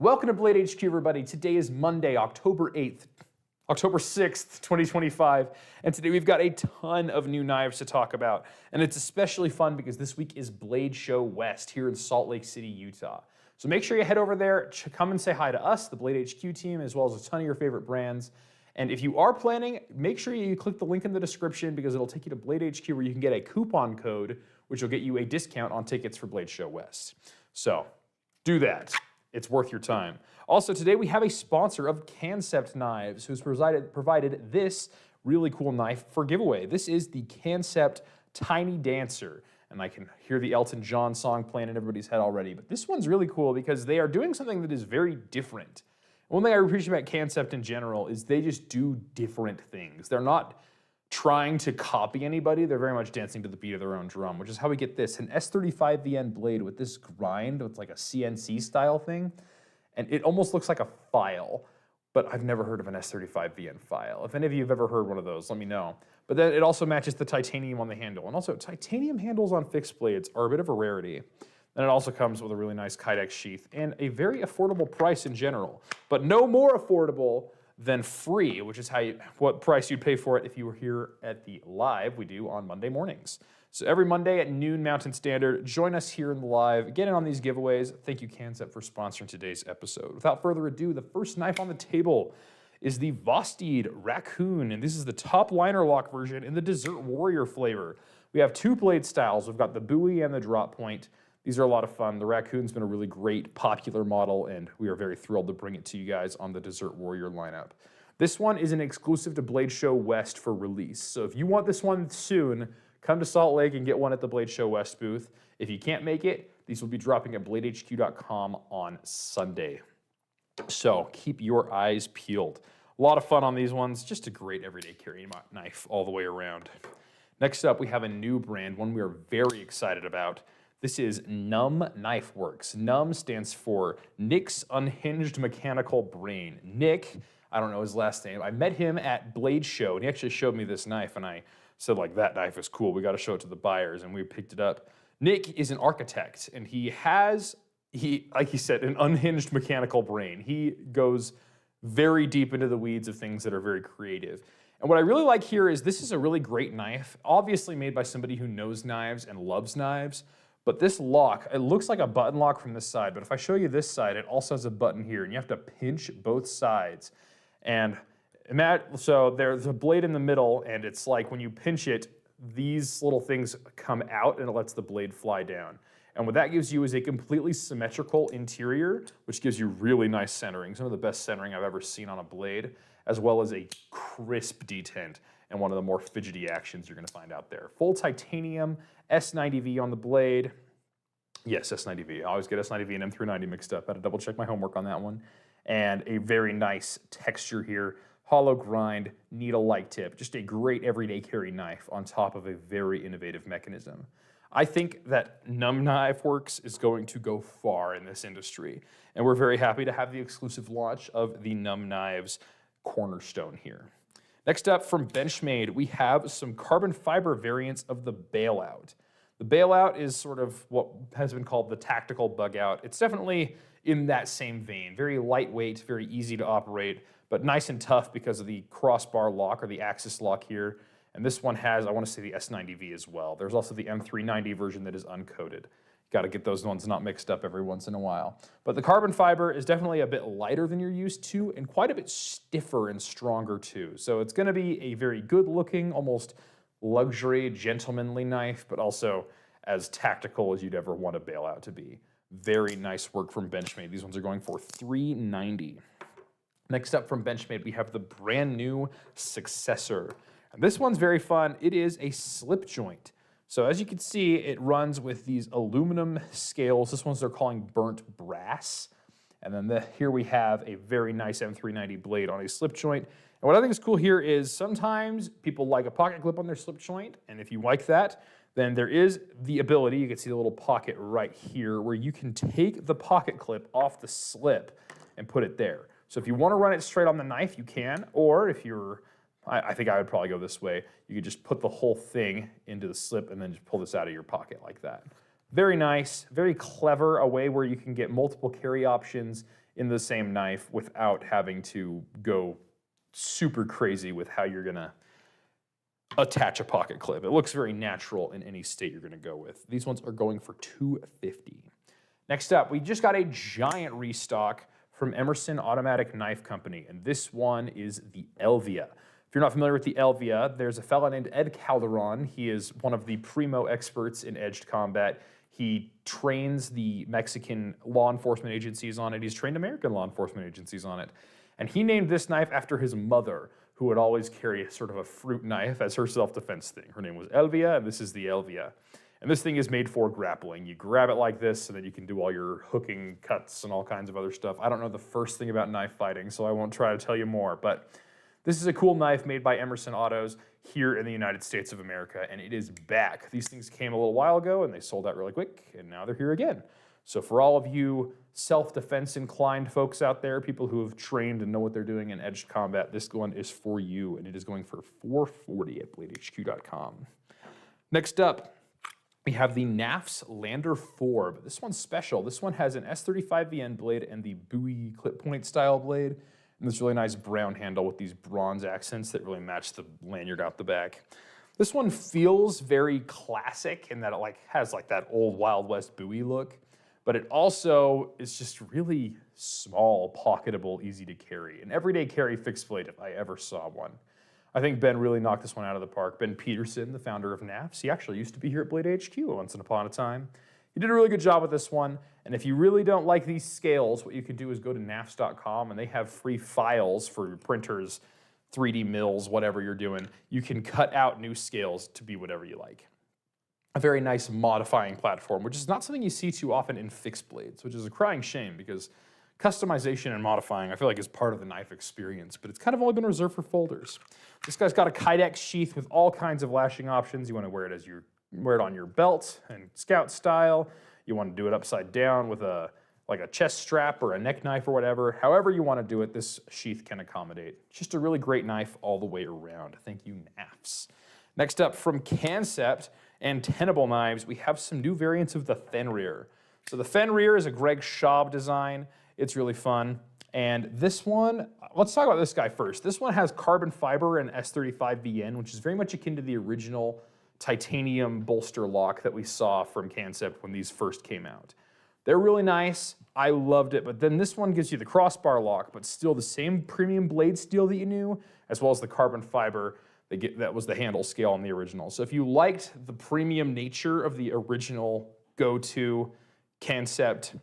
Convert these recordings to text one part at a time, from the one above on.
Welcome to Blade HQ, everybody. Today is Monday, October 6th, 2025, and today we've got a ton of new knives to talk about, and it's especially fun because this week is Blade Show West here in Salt Lake City, Utah. So make sure you head over there, come and say hi to us, the Blade HQ team, as well as a ton of your favorite brands. And if you are planning, make sure you click the link in the description because it'll take you to Blade HQ where you can get a coupon code, which will get you a discount on tickets for Blade Show West. So do that. It's worth your time. Also, today we have a sponsor of Kansept Knives who's provided this really cool knife for giveaway. This is the Kansept Tiny Dancer. And I can hear the Elton John song playing in everybody's head already. But this one's really cool because they are doing something that is very different. One thing I appreciate about Kansept in general is they just do different things. They're not trying to copy anybody. They're very much dancing to the beat of their own drum, which is how we get this, an S35VN blade with this grind with like a CNC style thing. And it almost looks like a file, but I've never heard of an S35VN file. If any of you have ever heard one of those, let me know. But then it also matches the titanium on the handle. And also titanium handles on fixed blades are a bit of a rarity. And it also comes with a really nice Kydex sheath and a very affordable price in general, but no more affordable than free, which is what price you'd pay for it if you were here at the live we do on Monday mornings. So every Monday at noon Mountain Standard, join us here in the live, get in on these giveaways. Thank you, Kansept, for sponsoring today's episode. Without further ado, the first knife on the table is the Vosteed Raccoon, and this is the top liner lock version in the Desert Warrior flavor. We have two blade styles. We've got the buoy and the drop point. These are a lot of fun. The Raccoon's been a really great, popular model, and we are very thrilled to bring it to you guys on the Desert Warrior lineup. This one is an exclusive to Blade Show West for release. So if you want this one soon, come to Salt Lake and get one at the Blade Show West booth. If you can't make it, these will be dropping at bladehq.com on Sunday. So keep your eyes peeled. A lot of fun on these ones. Just a great everyday carry knife all the way around. Next up, we have a new brand, one we are very excited about. This is N.U.M. Knife Works. N.U.M. stands for Nick's Unhinged Mechanical Brain. Nick, I don't know his last name. I met him at Blade Show, and he actually showed me this knife, and I said, like, that knife is cool. We got to show it to the buyers, and we picked it up. Nick is an architect, and he has, like he said, an unhinged mechanical brain. He goes very deep into the weeds of things that are very creative. And what I really like here is this is a really great knife, obviously made by somebody who knows knives and loves knives. But this lock, it looks like a button lock from this side, but if I show you this side, it also has a button here, and you have to pinch both sides. And so there's a blade in the middle, and it's like when you pinch it, these little things come out, and it lets the blade fly down. And what that gives you is a completely symmetrical interior, which gives you really nice centering, some of the best centering I've ever seen on a blade, as well as a crisp detent and one of the more fidgety actions you're going to find out there. Full titanium, S90V on the blade. Yes, S90V. I always get S90V and M390 mixed up. I had to double check my homework on that one. And a very nice texture here. Hollow grind, needle-like tip. Just a great everyday carry knife on top of a very innovative mechanism. I think that N.U.M. Knife Works is going to go far in this industry. And we're very happy to have the exclusive launch of the N.U.M. Knives Cornerstone here. Next up from Benchmade, we have some carbon fiber variants of the Bailout. The Bailout is sort of what has been called the tactical bug out. It's definitely in that same vein. Very lightweight, very easy to operate, but nice and tough because of the crossbar lock or the axis lock here. And this one has, I want to say, the S90V as well. There's also the M390 version that is uncoated. Got to get those ones not mixed up every once in a while. But the carbon fiber is definitely a bit lighter than you're used to and quite a bit stiffer and stronger too. So it's going to be a very good looking, almost luxury, gentlemanly knife, but also as tactical as you'd ever want a Bailout to be. Very nice work from Benchmade. These ones are going for $390. Next up from Benchmade, we have the brand new Successor. And this one's very fun. It is a slip joint. So as you can see, it runs with these aluminum scales. This one's they're calling burnt brass. And then here we have a very nice M390 blade on a slip joint. And what I think is cool here is sometimes people like a pocket clip on their slip joint. And if you like that, then there is the ability, you can see the little pocket right here, where you can take the pocket clip off the slip and put it there. So if you want to run it straight on the knife, you can. Or if you're I think I would probably go this way. You could just put the whole thing into the slip and then just pull this out of your pocket like that. Very nice, very clever, a way where you can get multiple carry options in the same knife without having to go super crazy with how you're gonna attach a pocket clip. It looks very natural in any state you're gonna go with. These ones are going for $250. Next up, we just got a giant restock from Emerson Automatic Knife Company, and this one is the Elvia. If you're not familiar with the Elvia, there's a fella named Ed Calderon. He is one of the primo experts in edged combat. He trains the Mexican law enforcement agencies on it. He's trained American law enforcement agencies on it. And he named this knife after his mother, who would always carry sort of a fruit knife as her self-defense thing. Her name was Elvia, and this is the Elvia. And this thing is made for grappling. You grab it like this, and then you can do all your hooking cuts and all kinds of other stuff. I don't know the first thing about knife fighting, so I won't try to tell you more. But this is a cool knife made by Emerson Autos here in the United States of America, and it is back. These things came a little while ago, and they sold out really quick, and now they're here again. So for all of you self-defense inclined folks out there, people who have trained and know what they're doing in edged combat, this one is for you, and it is going for $440 at BladeHQ.com. Next up, we have the Knafs Lander Forb. This one's special. This one has an S35VN blade and the Bowie clip point style blade, and this really nice brown handle with these bronze accents that really match the lanyard out the back. This one feels very classic in that it has that old Wild West Bowie look, but it also is just really small, pocketable, easy to carry. An everyday carry fixed blade if I ever saw one. I think Ben really knocked this one out of the park. Ben Peterson, the founder of Knafs, he actually used to be here at Blade HQ once upon a time. He did a really good job with this one, and if you really don't like these scales, what you can do is go to knafs.com, and they have free files for your printers, 3D mills, whatever you're doing. You can cut out new scales to be whatever you like. A very nice modifying platform, which is not something you see too often in fixed blades, which is a crying shame because customization and modifying, I feel like, is part of the knife experience, but it's kind of only been reserved for folders. This guy's got a Kydex sheath with all kinds of lashing options. You want to wear it on your belt and scout style. You want to do it upside down with like a chest strap or a neck knife or whatever. However you want to do it, this sheath can accommodate. Just a really great knife all the way around. Thank you, Knafs. Next up, from Kansept and Tenable knives, we have some new variants of the Fenrir. So the Fenrir is a Greg Schaub design. It's really fun. And this one, let's talk about this guy first. This one has carbon fiber and S35VN, which is very much akin to the original titanium bolster lock that we saw from Kansept when these first came out. They're really nice. I loved it. But then this one gives you the crossbar lock, but still the same premium blade steel that you knew, as well as the carbon fiber. That was the handle scale on the original. So if you liked the premium nature of the original go-to Kansept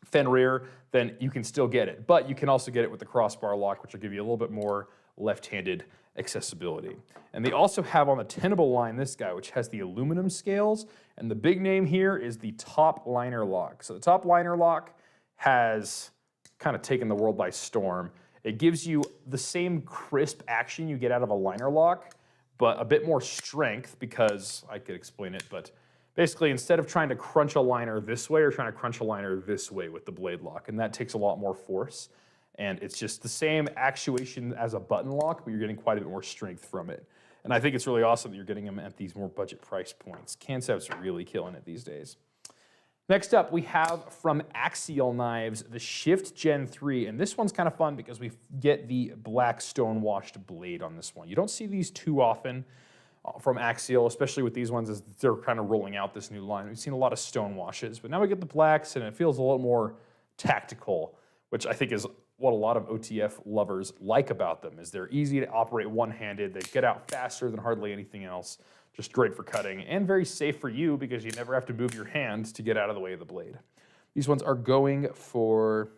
Fenrir, then you can still get it. But you can also get it with the crossbar lock, which will give you a little bit more left-handed accessibility. And they also have on the Tenable line this guy, which has the aluminum scales. And the big name here is the top liner lock. So the top liner lock has kind of taken the world by storm. It gives you the same crisp action you get out of a liner lock, but a bit more strength because I could explain it, but basically, instead of trying to crunch a liner this way, you're trying to crunch a liner this way with the blade lock, and that takes a lot more force. And it's just the same actuation as a button lock, but you're getting quite a bit more strength from it. And I think it's really awesome that you're getting them at these more budget price points. Kansept's really killing it these days. Next up, we have from Axial Knives, the Shift Gen 3, and this one's kind of fun because we get the black stone-washed blade on this one. You don't see these too often from Axial, especially with these ones as they're kind of rolling out this new line. We've seen a lot of stone washes, but now we get the blacks and it feels a little more tactical, which I think is what a lot of OTF lovers like about them, is they're easy to operate one-handed, they get out faster than hardly anything else, just great for cutting, and very safe for you because you never have to move your hand to get out of the way of the blade. These ones are going for,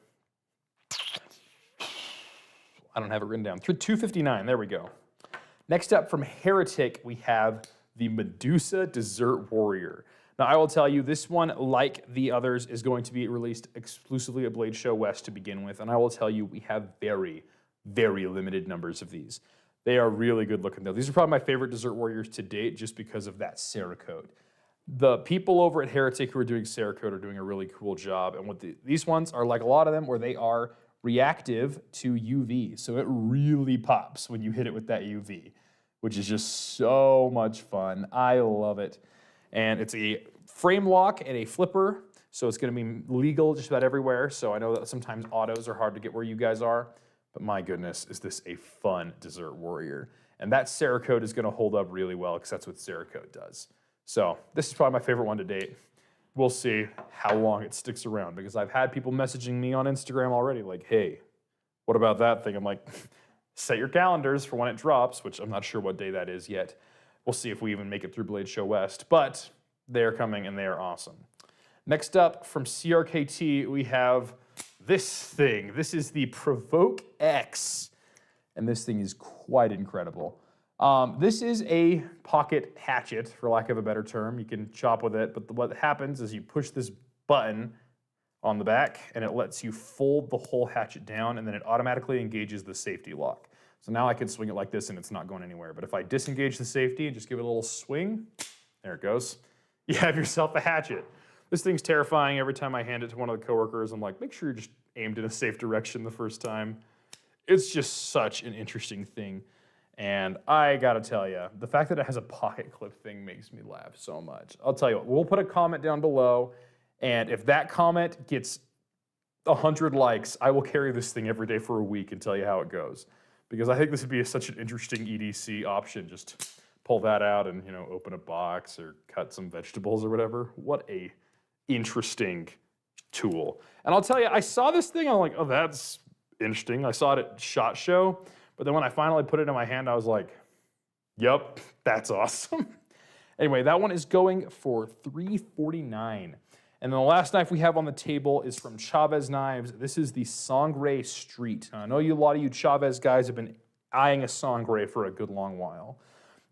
I don't have it written down, $259, there we go. Next up from Heretic, we have the Medusa Desert Warrior. Now I will tell you, this one, like the others, is going to be released exclusively at Blade Show West to begin with, and I will tell you, we have very, very limited numbers of these. They are really good looking though. These are probably my favorite Desert Warriors to date just because of that Cerakote. The people over at Heretic who are doing Cerakote are doing a really cool job, and what these ones are like a lot of them where they are reactive to UV. So it really pops when you hit it with that UV, which is just so much fun. I love it. And it's a frame lock and a flipper. So it's going to be legal just about everywhere. So I know that sometimes autos are hard to get where you guys are, but my goodness, is this a fun dessert warrior. And that Cerakote is going to hold up really well because that's what Cerakote does. So this is probably my favorite one to date. We'll see how long it sticks around because I've had people messaging me on Instagram already like, hey, what about that thing? I'm like, set your calendars for when it drops, which I'm not sure what day that is yet. We'll see if we even make it through Blade Show West, but they're coming and they are awesome. Next up from CRKT, we have this thing. This is the Provoke X, and this thing is quite incredible. This is a pocket hatchet, for lack of a better term. You can chop with it, but what happens is you push this button on the back, and it lets you fold the whole hatchet down, and then it automatically engages the safety lock. So now I can swing it like this, and it's not going anywhere. But if I disengage the safety and just give it a little swing, there it goes. You have yourself a hatchet. This thing's terrifying. Every time I hand it to one of the coworkers, I'm like, make sure you're just aimed in a safe direction the first time. It's just such an interesting thing. And I gotta tell you, the fact that it has a pocket clip thing makes me laugh so much. I'll tell you what, we'll put a comment down below, and if that comment gets 100 likes, I will carry this thing every day for a week and tell you how it goes. Because I think this would be such an interesting EDC option. Just pull that out and open a box or cut some vegetables or whatever. What a interesting tool. And I'll tell you, I saw this thing, I'm like, oh, that's interesting. I saw it at SHOT Show. But then when I finally put it in my hand, I was like, yep, that's awesome. Anyway, that one is going for $349. And then the last knife we have on the table is from Chaves Knives. This is the Sangre Street. Now, I know a lot of you Chaves guys have been eyeing a Sangre for a good long while.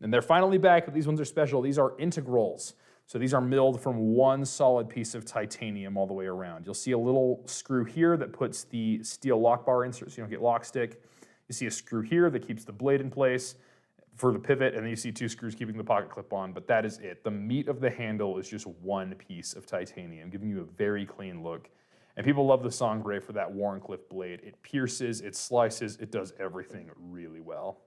And they're finally back, but these ones are special. These are integrals. So these are milled from one solid piece of titanium all the way around. You'll see a little screw here that puts the steel lock bar insert so you don't get lock stick. You see a screw here that keeps the blade in place for the pivot, and then you see two screws keeping the pocket clip on, but that is it. The meat of the handle is just one piece of titanium, giving you a very clean look. And people love the Sangre for that Wharncliffe blade. It pierces, it slices, it does everything really well.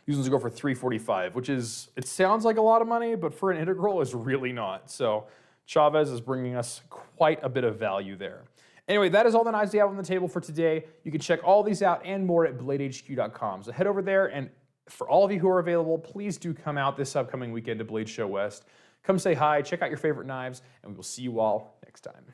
These ones go for $345, which is, it sounds like a lot of money, but for an integral, it's really not. So Chaves is bringing us quite a bit of value there. Anyway, that is all the knives we have on the table for today. You can check all these out and more at BladeHQ.com. So head over there, and for all of you who are available, please do come out this upcoming weekend to Blade Show West. Come say hi, check out your favorite knives, and we will see you all next time.